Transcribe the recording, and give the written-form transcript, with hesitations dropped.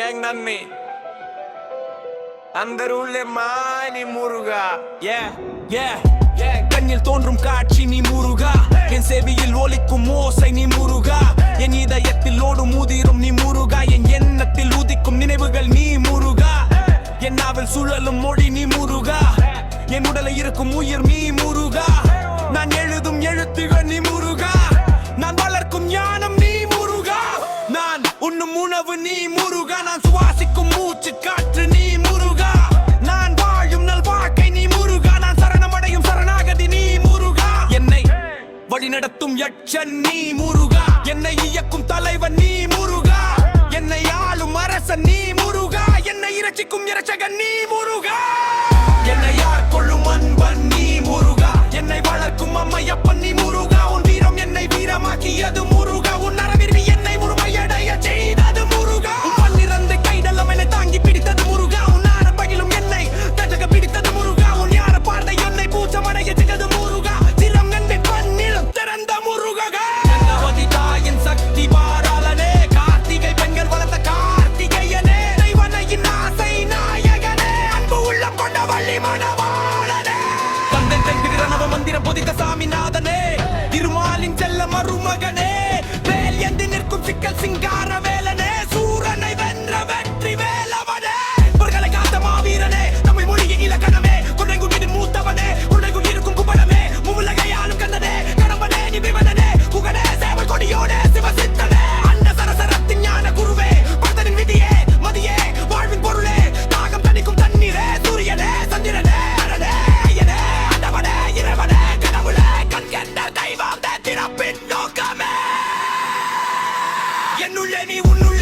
ஏங் நன்னி அந்தருள்ளே மானி முருகா கண்ணில் தோன்றும் காட்சி நீ முருகா, என் செவியில் ஒலிக்கும் ஓசை நீ முருகா, என் இதயத்தில் ஓடும் ஊதிரும் நீ முருகா, என் எண்ணத்தில் உதிக்கும் நினைவுகள் நீ முருகா, என் நாவில் சுழலும் மொழி நீ முருகா, என் உடலை இருக்கும் உயிர் நீ முருகா, நான் எழுதும் எழுத்துகள் நீ முருகா, நான் வளர்க்கும் ஞானம் நீ முருகா, நான் உண்ணும் உணவு நீ முருகா, நான் சுவாசிக்கும் மூச்சு காற்று நீ முருகா, நான் வாழும் நல் வாழ்க்கை நீ முருகா, நான் சரணமடையும் சரணாகதி நீ முருகா, என்னை வழிநடத்தும் யட்சன் நீ முருகா, என்னை இயக்கும் தலைவன் நீ முருகா, என்னை ஆளும் அரசன் நீ முருகா, என்னை இரட்சிக்கும் இரட்சகன் நீ முருகா, என்னை யார் கொள்ளும் அன்பன் நீ முருகா, என்னை வளர்க்கும் அம்மையப்பன் நீ முருகா, உன் வீரம் என்னை வீரமாக்கியது முருகா, உன் நரவிரும்பி என்னை முழுமையடைய செய்தது முருகா, உன் பன்னிரண்டு கைடலம் என்னை தாங்கி பிடித்தது முருகா, உன் ஆன பகிலும் என்னை தஜக பிடித்தது முருகா, உன் யார பார்த்த என்னை பூச்சமடைய செய்தது முருகா, சிரம் கண்டு பன்னில் திறந்த முருகா, கங்கவதி தாயின் சக்தி பாராளனே, கார்த்திகை பெண்கள் வளர்த்த கார்த்திகையனே, தெய்வனையின் ஆசை நாயகனே, அன்பு உள்ளம் கொண்ட வள்ளி மணவாளனே, தந்தை தென்கிரணவ மந்திரம் பொதித்த சாமிநாதனே, திருமாலின் செல்ல மருமகனே, வேல் எந்தி நிற்கும் சிக்கல் சிங்கார வேலனே, சூரனை வென்ற வெற்றி வேலவனே, பொருட்களை காத்த மாவீரனே, தமிழ் மொழியின் இலக்கணமே, குறைங்கும் வீடு மூத்தவனே, உடைக்கும் இருக்கும் குப்படமே, முவுலகையாலும் கந்தனே, கடம்பனே நீ விமனனே, குகனே சேவல் கொடியோனே, சிவசித்தனே, அண்ட சரசரத்தின் ஞான குருவே, பக்தனின் விதியே மதியே, வாழ்வின் பொருளே, தாகம் தணிக்கும் தண்ணீரே, சூரியனே சந்திரனே, அரணே ஐயனே, அண்டவனே இறைவனே, கடவுளே கண் கண்ட தெய்வம் திறப்பின் நோக்கமே, என்னுள்ளே நீ உன்னுள்ளே